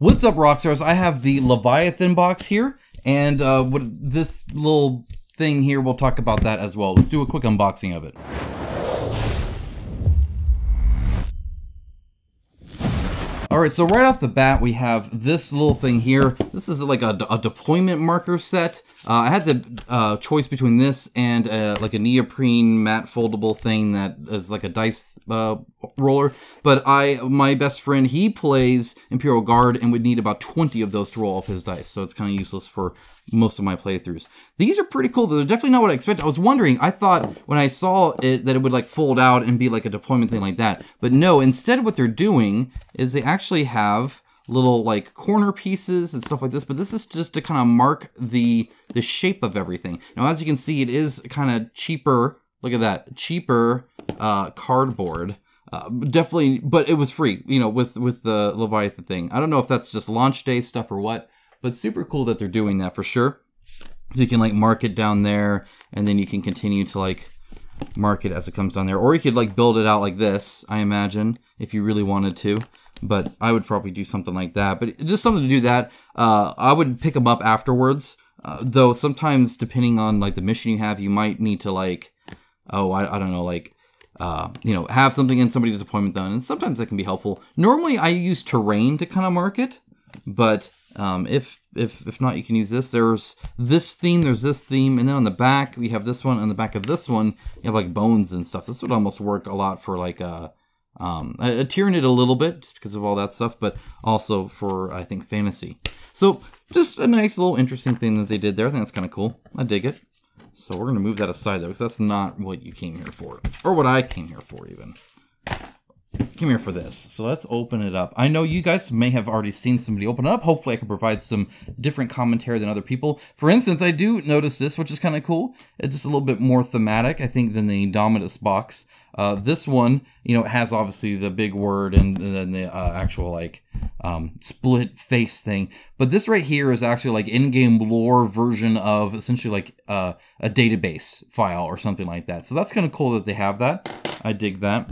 What's up, Rockstars? I have the Leviathan box here, and this little thing here, we'll talk about that as well. Let's do a quick unboxing of it. Alright, so right off the bat, we have this little thing here. This is like a deployment marker set. I had the choice between this and like a neoprene matte foldable thing that is like a dice roller. But my best friend, he plays Imperial Guard and would need about 20 of those to roll off his dice. So it's kind of useless for most of my playthroughs. These are pretty cool. They're definitely not what I expected. I was wondering, I thought when I saw it that it would like fold out and be like a deployment thing like that. But no, instead what they're doing is they actually have little like corner pieces and stuff like this, but this is just to kind of mark the shape of everything. Now, as you can see, it is kind of cheaper. Look at that, cheaper cardboard. Definitely, but it was free, you know, with the Leviathan thing. I don't know if that's just launch day stuff or what, but super cool that they're doing that for sure. So you can like mark it down there, and then you can continue to like mark it as it comes down there. Or you could like build it out like this, I imagine, if you really wanted to. But I would probably do something like that. But just something to do that. I would pick them up afterwards. Though sometimes, depending on like the mission you have, you might need to like, I don't know, like, you know, have something in somebody's deployment done. And sometimes that can be helpful. Normally, I use terrain to kind of mark it. But if not, you can use this. There's this theme, there's this theme, and then on the back we have this one. On the back of this one, you have like bones and stuff. This would almost work a lot for like a Tyranid a little bit, just because of all that stuff, but also for, I think, fantasy. So just a nice little interesting thing that they did there. I think that's kind of cool. I dig it. So we're gonna move that aside though, because that's not what you came here for, or what I came here for even. Come here for this. So let's open it up. I know you guys may have already seen somebody open it up. Hopefully I can provide some different commentary than other people. For instance, I do notice this, which is kind of cool. It's just a little bit more thematic, I think, than the Dominus box. This one, you know, has obviously the big word and then the actual like split face thing. But this right here is actually like in-game lore version of essentially like a database file or something like that. So that's kind of cool that they have that. I dig that.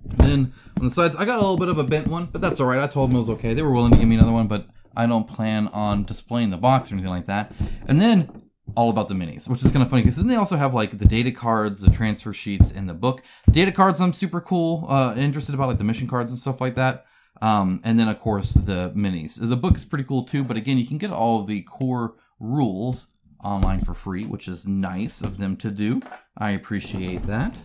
Then on the sides, I got a little bit of a bent one, but that's all right. I told them it was okay. They were willing to give me another one, but I don't plan on displaying the box or anything like that. And then all about the minis, which is kind of funny because then they also have like the data cards, the transfer sheets, and the book. Data cards, I'm super cool, interested about like the mission cards and stuff like that. And then of course the minis. The book is pretty cool too, but again, you can get all of the core rules online for free, which is nice of them to do. I appreciate that.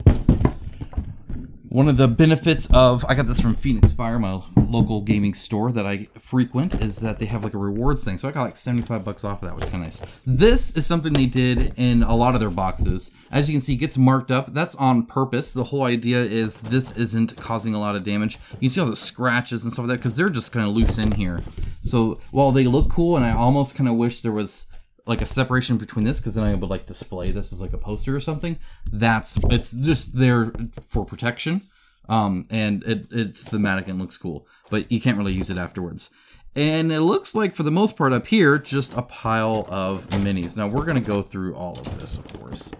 One of the benefits of, I got this from Phoenix Fire, my local gaming store that I frequent, is that they have like a rewards thing. So I got like 75 bucks off of that, which is kind of nice. This is something they did in a lot of their boxes. As you can see, it gets marked up. That's on purpose. The whole idea is this isn't causing a lot of damage. You see all the scratches and stuff like that because they're just kind of loose in here. So while they look cool, and I almost kind of wish there was like a separation between this, because then I would like display this as like a poster or something. It's just there for protection, and it's thematic and looks cool, but you can't really use it afterwards. And it looks like for the most part up here, just a pile of minis. Now we're gonna go through all of this, of course,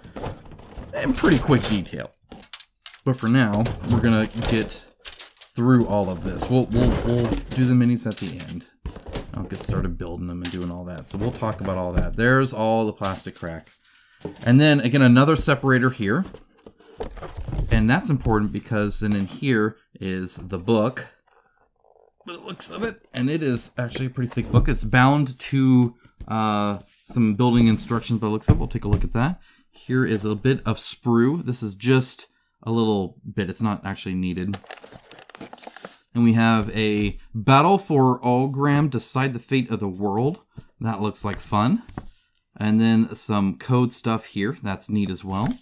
in pretty quick detail. But for now, we're gonna get through all of this. We'll do the minis at the end. I'll get started building them and doing all that. So we'll talk about all that. There's all the plastic crack. And then again, another separator here. And that's important because then in here is the book. By the looks of it. And it is actually a pretty thick book. It's bound to some building instructions by the looks of it. We'll take a look at that. Here is a bit of sprue. This is just a little bit. It's not actually needed. And we have a battle for Algram, decide the fate of the world. That looks like fun. And then some code stuff here. That's neat as well.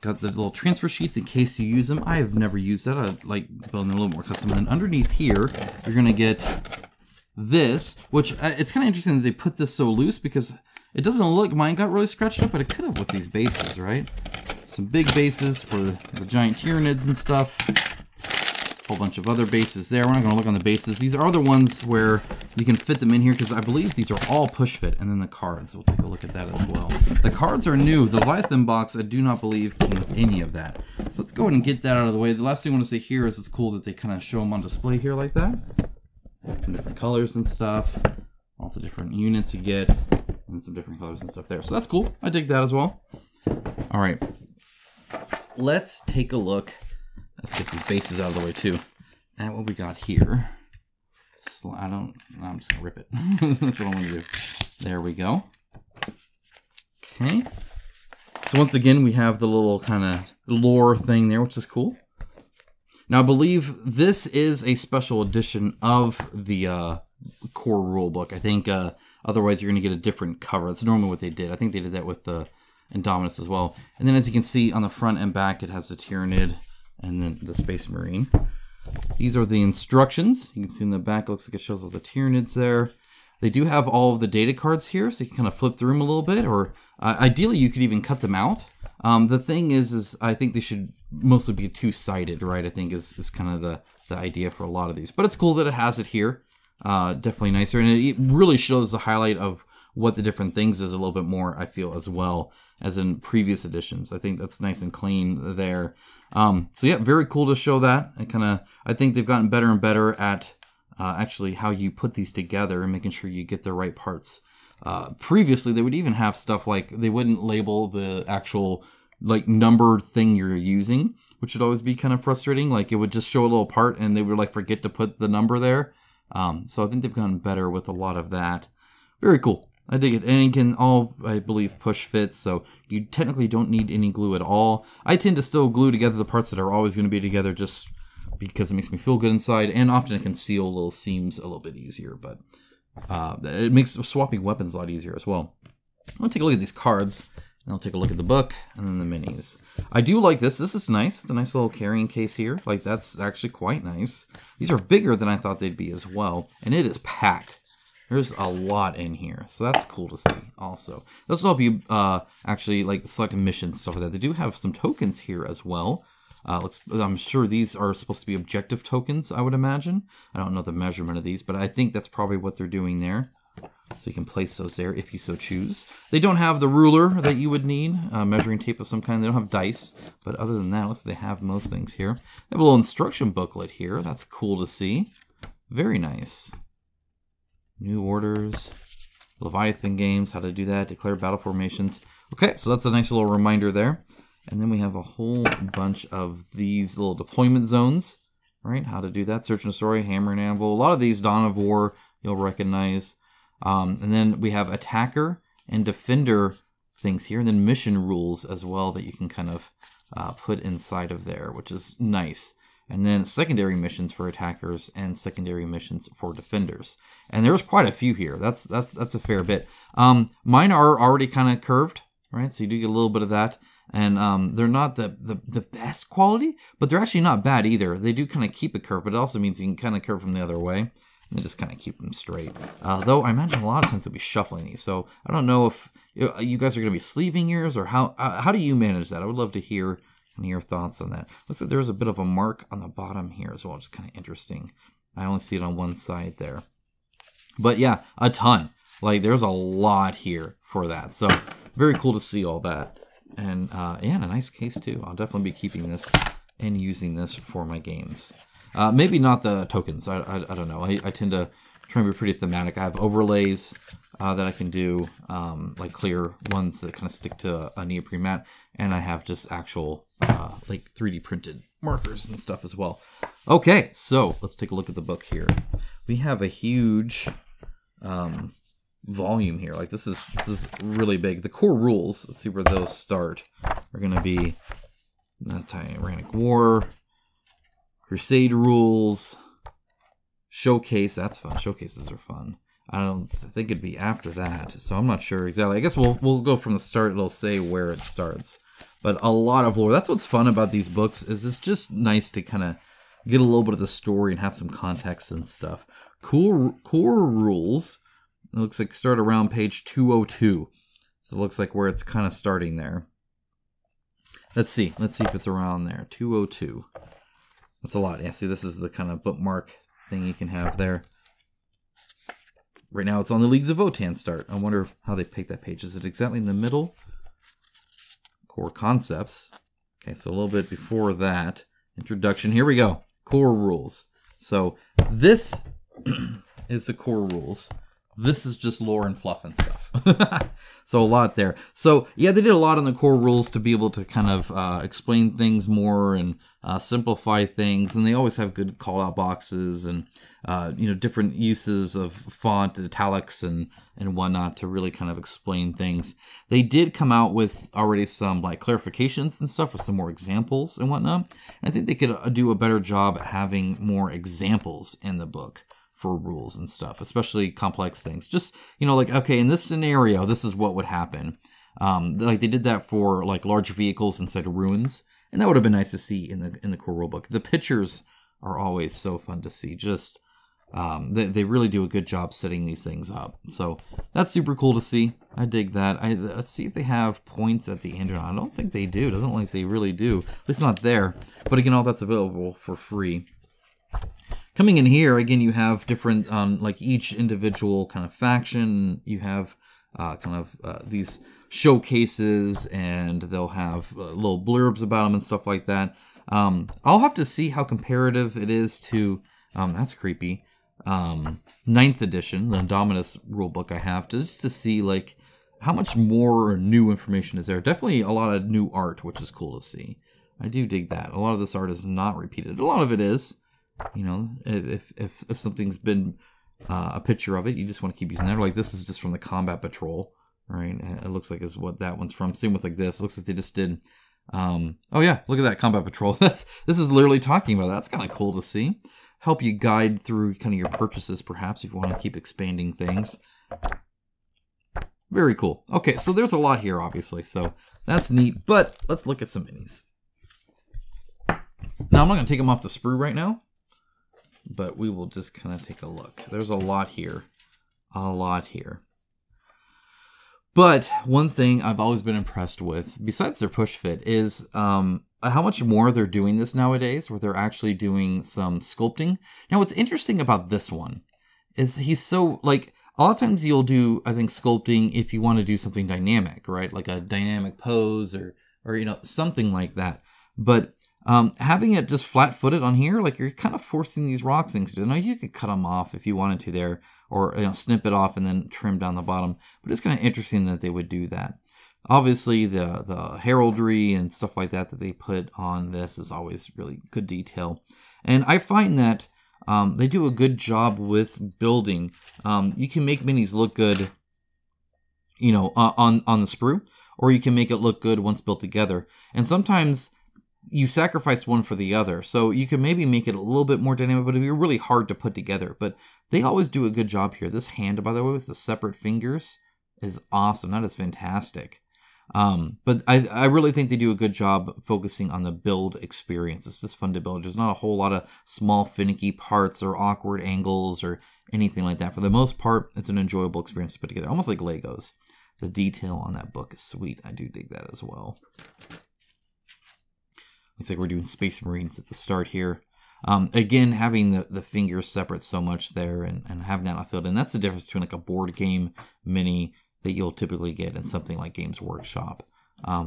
Got the little transfer sheets in case you use them. I have never used that. I like building a little more custom. And then underneath here, you're going to get this, which it's kind of interesting that they put this so loose because it doesn't look, mine got really scratched up, but it could have with these bases, right? Some big bases for the giant Tyranids and stuff. Whole bunch of other bases there. We're not going to look on the bases. These are the ones where you can fit them in here because I believe these are all push fit. And then the cards, we'll take a look at that as well. The cards are new. The Leviathan box, I do not believe came with any of that. So let's go ahead and get that out of the way. The last thing I want to say here is it's cool that they kind of show them on display here like that. some different colors and stuff. All the different units you get, and some different colors and stuff there. So that's cool. I dig that as well. All right. Let's take a look. Let's get these bases out of the way too. And what we got here. I'm just gonna rip it. That's what I'm gonna do. There we go. Okay. So once again, we have the little kind of lore thing there, which is cool. Now I believe this is a special edition of the core rulebook. I think otherwise you're gonna get a different cover. That's normally what they did. I think they did that with the Indominus as well. And then as you can see on the front and back, it has the Tyranid and then the Space Marine. These are the instructions. You can see in the back, it looks like it shows all the Tyranids there. They do have all of the data cards here, so you can kind of flip through them a little bit, or ideally you could even cut them out. The thing is I think they should mostly be two-sided, right? I think is kind of the idea for a lot of these. But it's cool that it has it here. Definitely nicer, and it really shows the highlight of what the different things is a little bit more, I feel, as well as in previous editions. I think that's nice and clean there. So yeah, very cool to show that. I think they've gotten better and better at actually how you put these together and making sure you get the right parts. Previously, they would even have stuff like they wouldn't label the actual like numbered thing you're using, which would always be kind of frustrating. Like it would just show a little part and they would like forget to put the number there. So I think they've gotten better with a lot of that. Very cool. I dig it. And it can all, I believe, push fit, so you technically don't need any glue at all. I tend to still glue together the parts that are always going to be together just because it makes me feel good inside, and often it can seal little seams a little bit easier, but it makes swapping weapons a lot easier as well. I'll take a look at these cards, and I'll take a look at the book, and then the minis. I do like this. This is nice. It's a nice little carrying case here. Like, that's actually quite nice. These are bigger than I thought they'd be as well, and it is packed. There's a lot in here, so that's cool to see also. This will help you actually like select missions, stuff like that. They do have some tokens here as well. I'm sure these are supposed to be objective tokens, I would imagine. I don't know the measurement of these, but I think that's probably what they're doing there. So you can place those there if you so choose. They don't have the ruler that you would need, measuring tape of some kind. They don't have dice, but other than that, looks like they have most things here. They have a little instruction booklet here. That's cool to see. Very nice. New orders, Leviathan games, how to do that, declare battle formations. Okay, so that's a nice little reminder there. And then we have a whole bunch of these little deployment zones, right? How to do that, search and destroy, hammer and anvil. A lot of these Dawn of War you'll recognize. And then we have attacker and defender things here, and then mission rules as well that you can kind of put inside of there, which is nice. And then secondary missions for attackers and secondary missions for defenders. And there's quite a few here. That's a fair bit. Mine are already kind of curved, right? So you do get a little bit of that. And they're not the best quality, but they're actually not bad either. They do kind of keep it curved, but it also means you can kind of curve them the other way. And they just kind of keep them straight. Though I imagine a lot of times they'll be shuffling these. So I don't know if you guys are going to be sleeving yours or how do you manage that? I would love to hear your thoughts on that. Looks like there's a bit of a mark on the bottom here as well, which is kind of interesting. I only see it on one side there. But yeah, a ton. Like there's a lot here for that. So very cool to see all that. And yeah, and a nice case too. I'll definitely be keeping this and using this for my games. Maybe not the tokens. I don't know. I tend to try and be pretty thematic. I have overlays that I can do, like clear ones that kind of stick to a neoprene mat, and I have just actual like 3D printed markers and stuff as well. Okay, so let's take a look at the book here. We have a huge volume here. Like this is really big. The core rules, let's see where those start, are going to be Tyrannic War, Crusade rules, Showcase. That's fun. Showcases are fun. I don't think it'd be after that, so I'm not sure exactly. I guess we'll go from the start. It'll say where it starts. But a lot of lore. That's what's fun about these books, is it's just nice to kind of get a little bit of the story and have some context and stuff. Core rules, it looks like start around page 202. So it looks like where it's kind of starting there. Let's see if it's around there. 202. That's a lot. Yeah, see, this is the kind of bookmark thing you can have there. Right now it's on the Leagues of Votann start. I wonder how they picked that page. Is it exactly in the middle? Core concepts. Okay, so a little bit before that. Introduction. Here we go. Core rules. So this is the core rules. This is just lore and fluff and stuff. So a lot there. So yeah, they did a lot on the core rules to be able to kind of explain things more and simplify things. And they always have good call out boxes and different uses of font, italics, and whatnot to really kind of explain things. They did come out with already some like clarifications and stuff with some more examples and whatnot. And I think they could do a better job at having more examples in the book for rules and stuff, especially complex things. Just, like, okay, in this scenario, this is what would happen. Like they did that for like large vehicles inside of ruins, and that would have been nice to see in the core rulebook. The pictures are always so fun to see. Just they really do a good job setting these things up. So that's super cool to see. I dig that. Let's see if they have points at the end or not. I don't think they do. It doesn't look like they really do. At least not there. But again, all that's available for free. Coming in here, again, you have different, like each individual kind of faction. You have these showcases, and they'll have little blurbs about them and stuff like that. I'll have to see how comparative it is to, that's creepy, 9th edition, the Indominus rulebook I have, just to see like how much more new information is there. Definitely a lot of new art, which is cool to see. I do dig that. A lot of this art is not repeated. A lot of it is. If something's been a picture of it, you just want to keep using that. Like this is just from the Combat Patrol, right? It looks like is what that one's from. Same with like this. It looks like they just did. Oh yeah, look at that Combat Patrol. This is literally talking about that. That's kind of cool to see. Help you guide through kind of your purchases, perhaps, if you want to keep expanding things. Very cool. Okay, so there's a lot here, obviously, so that's neat. But let's look at some minis. Now I'm not going to take them off the sprue right now, but we will just kind of take a look. There's a lot here. A lot here. But one thing I've always been impressed with, besides their push fit, is how much more they're doing this nowadays, where they're actually doing some sculpting. Now, what's interesting about this one is he's so, like, a lot of times you'll do, I think, sculpting if you want to do something dynamic, right? Like a dynamic pose or something like that. But having it just flat-footed on here, like you're kind of forcing these rock things to do. Now you could cut them off if you wanted to there, or snip it off and then trim down the bottom. But it's kind of interesting that they would do that. Obviously, the heraldry and stuff like that they put on this is always really good detail. And I find that they do a good job with building. You can make minis look good, on the sprue, or you can make it look good once built together. And sometimes you sacrifice one for the other. So you can maybe make it a little bit more dynamic, but it'd be really hard to put together. But they always do a good job here. This hand, by the way, with the separate fingers is awesome. That is fantastic. But I really think they do a good job focusing on the build experience. It's just fun to build. There's not a whole lot of small, finicky parts or awkward angles or anything like that. For the most part, it's an enjoyable experience to put together. Almost like Legos. The detail on that book is sweet. I do dig that as well. Looks like we're doing Space Marines at the start here. Again, having the fingers separate so much there and having that not filled in. That's the difference between like a board game mini that you'll typically get in something like Games Workshop.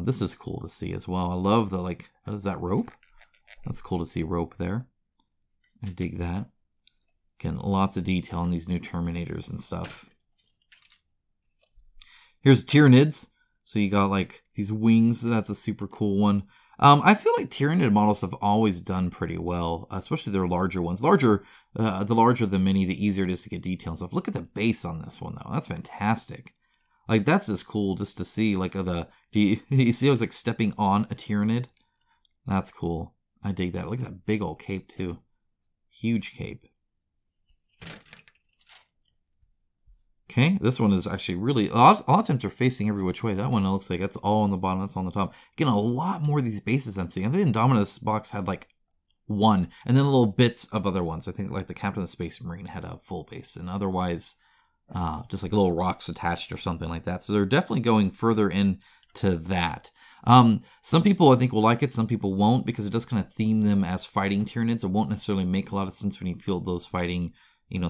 This is cool to see as well. I love the, like, what is that, rope? That's cool to see rope there. I dig that. Again, lots of detail on these new Terminators and stuff. Here's Tyranids. So you got like these wings. That's a super cool one. I feel like Tyranid models have always done pretty well, especially their larger ones. The larger the mini, the easier it is to get detail and stuff. Look at the base on this one, though. That's fantastic. Like, that's just cool just to see. Like, do you see I was like stepping on a Tyranid? That's cool. I dig that. Look at that big old cape, too. Huge cape. Okay, this one is actually really, a lot of times they're facing every which way. That one, it looks like that's all on the bottom, that's on the top. Again, a lot more of these bases I'm seeing. I think the Indominus box had like one, and then little bits of other ones. I think like the Captain of the Space Marine had a full base, and otherwise just like little rocks attached or something like that. So they're definitely going further into that. Some people I think will like it, some people won't, because it does kind of theme them as fighting Tyranids. It won't necessarily make a lot of sense when you feel those fighting,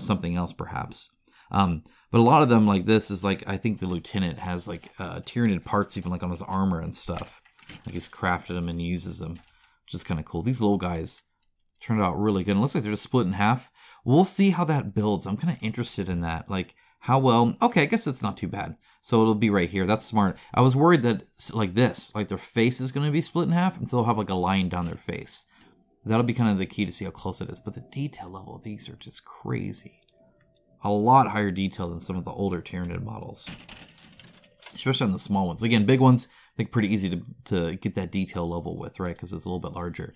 something else perhaps. But a lot of them, like this, is like, I think the Lieutenant has like Tyranid parts even like on his armor and stuff. Like he's crafted them and uses them, which is kind of cool. These little guys turned out really good. It looks like they're just split in half. we'll see how that builds. I'm kind of interested in that. Like, how well, okay, I guess it's not too bad. So it'll be right here. That's smart. I was worried that, like this, like their face is going to be split in half, and so they'll have like a line down their face. That'll be kind of the key to see how close it is. But the detail level of these are just crazy. A lot higher detail than some of the older Tyranid models. Especially on the small ones. Again, big ones, I think pretty easy to get that detail level with, right? Because it's a little bit larger.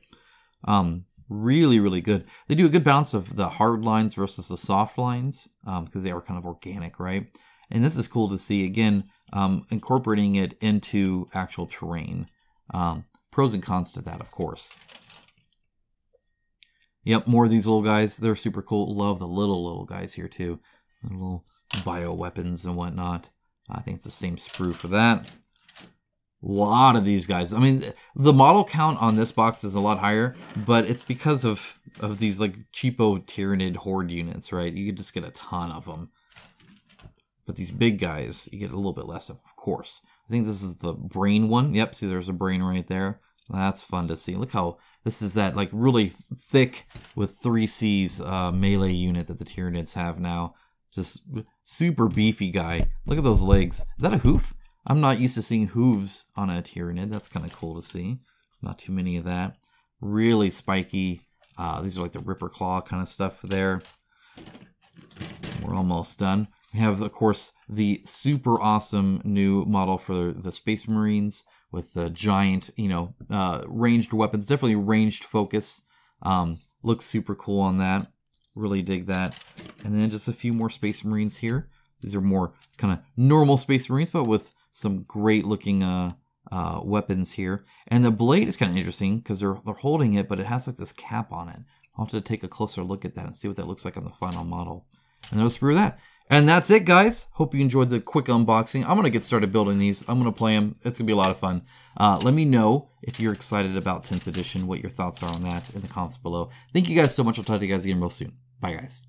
Really, really good. They do a good balance of the hard lines versus the soft lines because they are kind of organic, right? And this is cool to see, again, incorporating it into actual terrain. Pros and cons to that, of course. Yep, more of these little guys. They're super cool. Love the little guys here, too. The little bioweapons and whatnot. I think it's the same sprue for that. A lot of these guys. I mean, the model count on this box is a lot higher, but it's because of these like cheapo Tyranid horde units, right? You could just get a ton of them. But these big guys, you get a little bit less of course. I think this is the brain one. Yep, see there's a brain right there. That's fun to see. Look how this is that like really thick with 3 Cs melee unit that the Tyranids have now. Just super beefy guy. Look at those legs. Is that a hoof? I'm not used to seeing hooves on a Tyranid. That's kind of cool to see. Not too many of that. Really spiky. These are like the Ripper Claw kind of stuff there. We're almost done. We have, of course, the super awesome new model for the Space Marines with the giant, you know, ranged weapons. Definitely ranged focus. Looks super cool on that. Really dig that. And then just a few more Space Marines here. These are more kind of normal Space Marines, but with some great looking weapons here. And the blade is kind of interesting because they're holding it, but it has like this cap on it. I'll have to take a closer look at that and see what that looks like on the final model. And that'll sprue that. And that's it, guys. Hope you enjoyed the quick unboxing. I'm going to get started building these. I'm going to play them. It's going to be a lot of fun. Let me know if you're excited about 10th edition, what your thoughts are on that in the comments below. Thank you guys so much. I'll talk to you guys again real soon. Bye, guys.